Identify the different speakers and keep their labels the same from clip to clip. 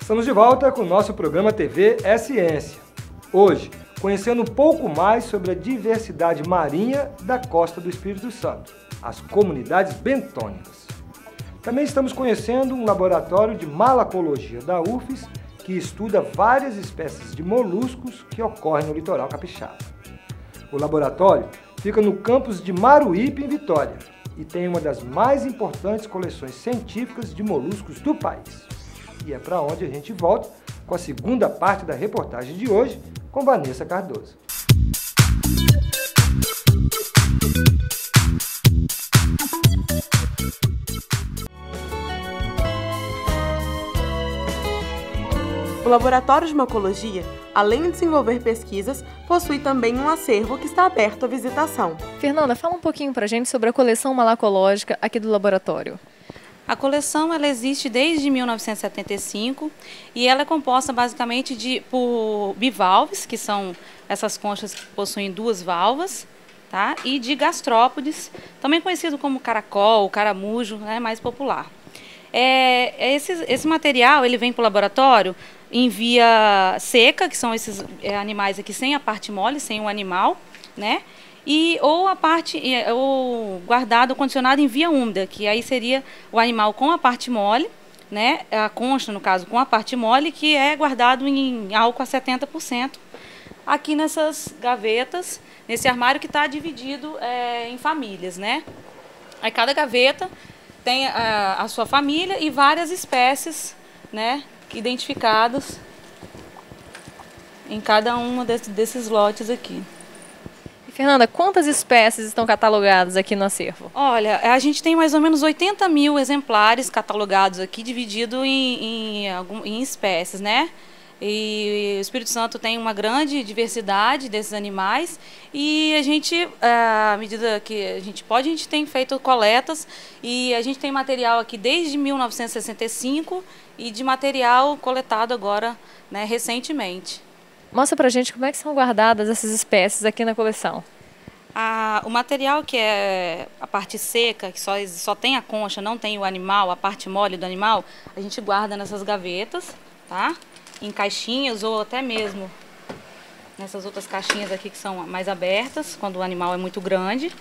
Speaker 1: Estamos de volta com o nosso programa TV É Ciência. Hoje, conhecendo um pouco mais sobre a diversidade marinha da costa do Espírito Santo, as comunidades bentônicas. Também estamos conhecendo um laboratório de malacologia da UFES que estuda várias espécies de moluscos que ocorrem no litoral capixaba. O laboratório fica no campus de Maruípe, em Vitória, e tem uma das mais importantes coleções científicas de moluscos do país. E é para onde a gente volta com a segunda parte da reportagem de hoje com Vanessa Cardoso.
Speaker 2: O Laboratório de Macologia, além de desenvolver pesquisas, possui também um acervo que está aberto à visitação.
Speaker 3: Fernanda, fala um pouquinho para a gente sobre a coleção malacológica aqui do laboratório.
Speaker 4: A coleção ela existe desde 1975 e ela é composta basicamente por bivalves, que são essas conchas que possuem duas valvas, tá? E de gastrópodes, também conhecido como caracol, caramujo, né, mais popular. Esse material ele vem para o laboratório em via seca, que são esses animais aqui sem a parte mole, sem o animal, né? Ou guardado, condicionado em via úmida, que aí seria o animal com a parte mole, né? A concha, no caso, com a parte mole, que é guardado em álcool a 70%, aqui nessas gavetas, nesse armário que está dividido em famílias, né? Aí cada gaveta tem a sua família e várias espécies, né, identificadas em cada uma desses lotes aqui.
Speaker 3: Fernanda, quantas espécies estão catalogadas aqui no acervo?
Speaker 4: Olha, a gente tem mais ou menos 80 mil exemplares catalogados aqui, dividido em espécies, né? E o Espírito Santo tem uma grande diversidade desses animais e a gente, à medida que a gente pode, a gente tem feito coletas e a gente tem material aqui desde 1965 e de material coletado agora, né, recentemente.
Speaker 3: Mostra pra gente como é que são guardadas essas espécies aqui na coleção.
Speaker 4: O material que é a parte seca, que só tem a concha, não tem o animal, a parte mole do animal, a gente guarda nessas gavetas, tá? Em caixinhas ou até mesmo nessas outras caixinhas aqui que são mais abertas, quando o animal é muito grande,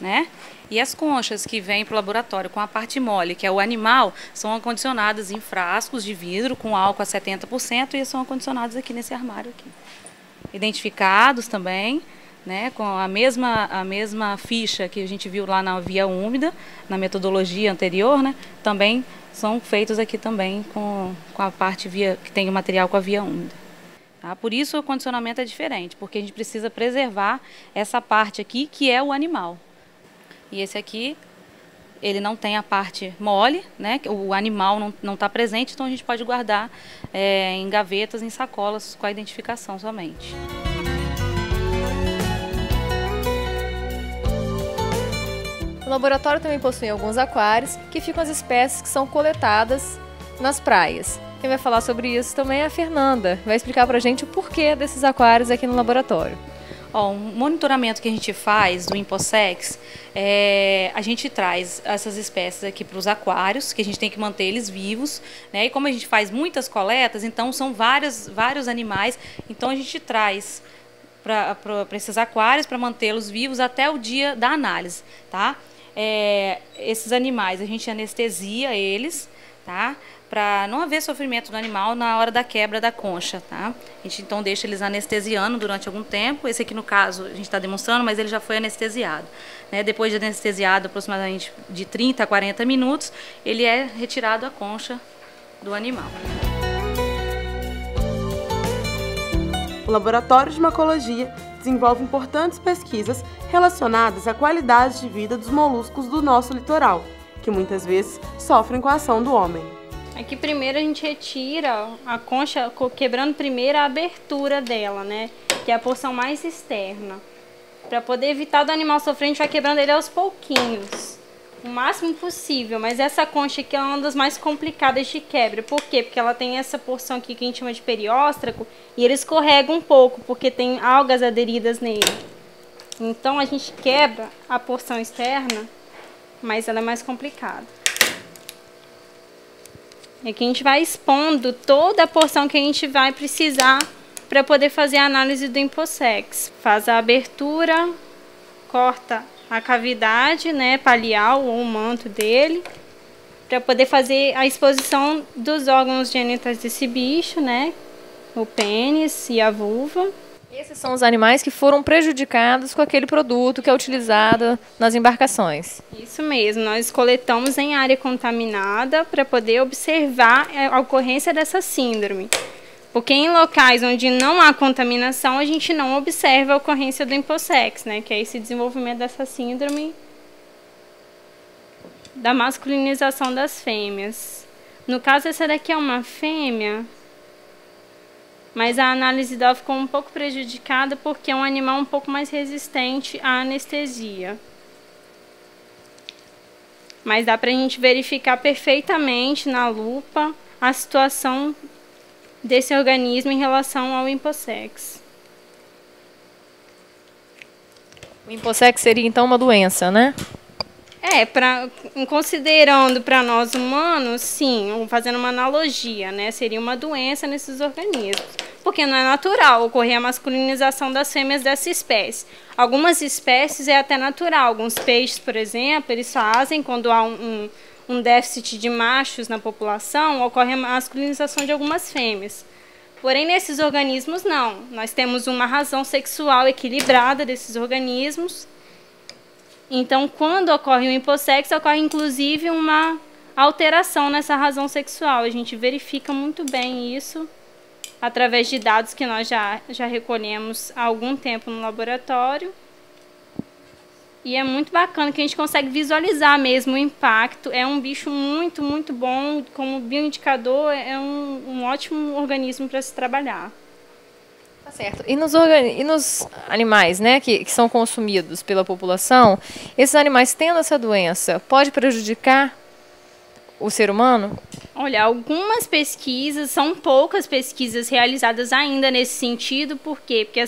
Speaker 4: né? E as conchas que vêm para o laboratório com a parte mole, que é o animal, são acondicionadas em frascos de vidro com álcool a 70% e são acondicionados aqui nesse armário aqui. Identificados também, né, com a mesma ficha que a gente viu lá na via úmida, na metodologia anterior, né, também são feitos aqui também com a parte que tem o material com a via úmida. Tá? Por isso o condicionamento é diferente, porque a gente precisa preservar essa parte aqui que é o animal. E esse aqui, ele não tem a parte mole, né? O animal não está presente, então a gente pode guardar em gavetas, em sacolas, com a identificação somente.
Speaker 3: O laboratório também possui alguns aquários que ficam as espécies que são coletadas nas praias. Quem vai falar sobre isso também é a Fernanda. Vai explicar pra gente o porquê desses aquários aqui no laboratório.
Speaker 4: Um monitoramento que a gente faz do InpoSex, a gente traz essas espécies aqui para os aquários, que a gente tem que manter eles vivos, né? E como a gente faz muitas coletas, então são vários animais, então a gente traz para esses aquários para mantê-los vivos até o dia da análise, tá? Esses animais a gente anestesia eles, tá? Para não haver sofrimento do animal na hora da quebra da concha, tá? A gente então deixa eles anestesiando durante algum tempo. Esse aqui no caso a gente está demonstrando, mas ele já foi anestesiado, né? Depois de anestesiado aproximadamente de 30 a 40 minutos, ele é retirado a concha do animal.
Speaker 2: O Laboratório de Macologia desenvolve importantes pesquisas relacionadas à qualidade de vida dos moluscos do nosso litoral, que muitas vezes sofrem com a ação do homem.
Speaker 5: Aqui primeiro a gente retira a concha, quebrando primeiro a abertura dela, né? Que é a porção mais externa. Para poder evitar do animal sofrer, a gente vai quebrando ele aos pouquinhos, o máximo possível. Mas essa concha aqui é uma das mais complicadas de quebra. Por quê? Porque ela tem essa porção aqui que a gente chama de perióstraco e ele escorrega um pouco, porque tem algas aderidas nele. Então a gente quebra a porção externa, mas ela é mais complicada. Aqui a gente vai expondo toda a porção que a gente vai precisar para poder fazer a análise do InfoSex. Faz a abertura, corta a cavidade, né, palial ou o manto dele, para poder fazer a exposição dos órgãos genitais desse bicho, né, o pênis e a vulva.
Speaker 3: Esses são os animais que foram prejudicados com aquele produto que é utilizado nas embarcações.
Speaker 5: Isso mesmo, nós coletamos em área contaminada para poder observar a ocorrência dessa síndrome. Porque em locais onde não há contaminação, a gente não observa a ocorrência do InfoSex, né? Que é esse desenvolvimento dessa síndrome da masculinização das fêmeas. No caso, essa daqui é uma fêmea, mas a análise dela ficou um pouco prejudicada porque é um animal um pouco mais resistente à anestesia. Mas dá para a gente verificar perfeitamente na lupa a situação desse organismo em relação ao InfoSex.
Speaker 3: O InfoSex seria então uma doença, né?
Speaker 5: Considerando para nós humanos, sim, fazendo uma analogia, né? Seria uma doença nesses organismos. Porque não é natural ocorrer a masculinização das fêmeas dessa espécie. Algumas espécies é até natural. Alguns peixes, por exemplo, eles fazem quando há um déficit de machos na população, ocorre a masculinização de algumas fêmeas. Porém, nesses organismos, não. Nós temos uma razão sexual equilibrada desses organismos. Então, quando ocorre o InfoSex, ocorre inclusive uma alteração nessa razão sexual. A gente verifica muito bem isso através de dados que nós já recolhemos há algum tempo no laboratório. E é muito bacana que a gente consegue visualizar mesmo o impacto. É um bicho muito, muito bom. Como bioindicador, é um ótimo organismo para se trabalhar.
Speaker 3: Tá certo. E nos animais, né, que são consumidos pela população, esses animais tendo essa doença, pode prejudicar o ser humano?
Speaker 5: Olha, algumas pesquisas, são poucas pesquisas realizadas ainda nesse sentido. Por quê? Porque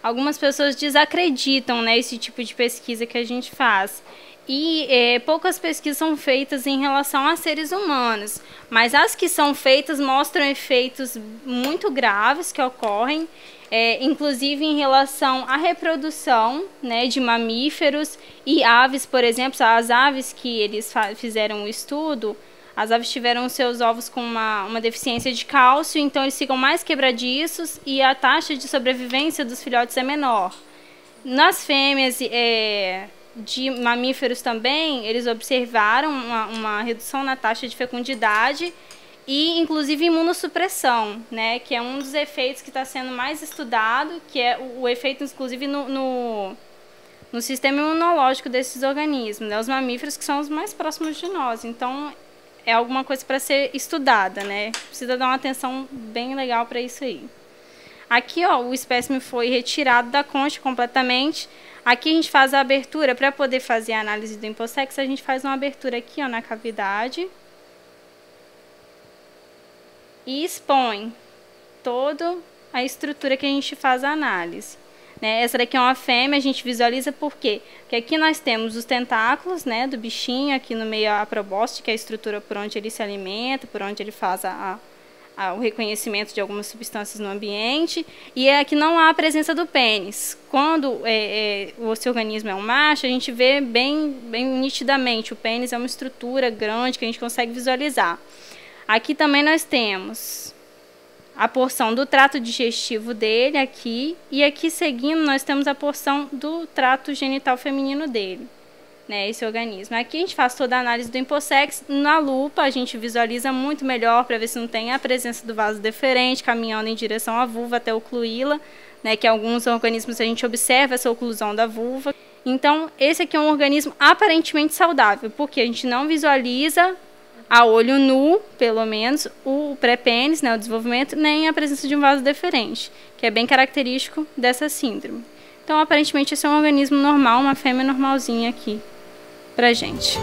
Speaker 5: algumas pessoas desacreditam, né, esse tipo de pesquisa que a gente faz. E poucas pesquisas são feitas em relação a seres humanos. Mas as que são feitas mostram efeitos muito graves que ocorrem, inclusive em relação à reprodução, né, de mamíferos e aves, por exemplo. As aves que eles fizeram o estudo, as aves tiveram seus ovos com uma deficiência de cálcio, então eles ficam mais quebradiços e a taxa de sobrevivência dos filhotes é menor. Nas fêmeas de mamíferos também, eles observaram uma redução na taxa de fecundidade e, inclusive, imunossupressão, né, que é um dos efeitos que está sendo mais estudado, que é o efeito, inclusive, no sistema imunológico desses organismos, né, os mamíferos que são os mais próximos de nós. Então, é alguma coisa para ser estudada, né? Precisa dar uma atenção bem legal para isso aí. Aqui, ó, o espécime foi retirado da concha completamente. Aqui a gente faz a abertura, para poder fazer a análise do InfoSex, a gente faz uma abertura aqui, ó, na cavidade. E expõe toda a estrutura que a gente faz a análise. Né? Essa daqui é uma fêmea, a gente visualiza por quê? Porque aqui nós temos os tentáculos, né, do bichinho, aqui no meio a probóscide, que é a estrutura por onde ele se alimenta, por onde ele faz o reconhecimento de algumas substâncias no ambiente, e aqui não há a presença do pênis. Quando o organismo é um macho, a gente vê bem nitidamente, o pênis é uma estrutura grande que a gente consegue visualizar. Aqui também nós temos a porção do trato digestivo dele aqui, e aqui seguindo nós temos a porção do trato genital feminino dele, né, esse organismo. Aqui a gente faz toda a análise do InfoSex, na lupa a gente visualiza muito melhor para ver se não tem a presença do vaso deferente caminhando em direção à vulva até ocluí-la, né, que alguns organismos a gente observa essa oclusão da vulva. Então esse aqui é um organismo aparentemente saudável, porque a gente não visualiza a olho nu, pelo menos, o pré-pênis, né, o desenvolvimento, nem a presença de um vaso deferente, que é bem característico dessa síndrome. Então, aparentemente, esse é um organismo normal, uma fêmea normalzinha aqui pra gente.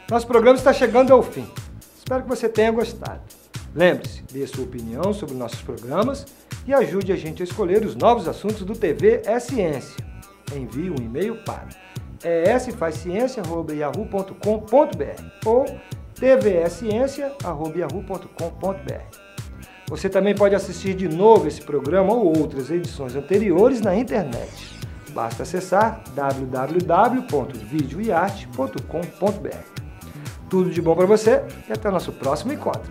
Speaker 1: Nosso programa está chegando ao fim. Espero que você tenha gostado. Lembre-se, dê sua opinião sobre nossos programas e ajude a gente a escolher os novos assuntos do TV É Ciência. Envie um e-mail para esfazciencia@yahoo.com.br ou tvesciencia@yahoo.com.br. Você também pode assistir de novo esse programa ou outras edições anteriores na internet. Basta acessar www.videoearte.com.br. Tudo de bom para você e até o nosso próximo encontro.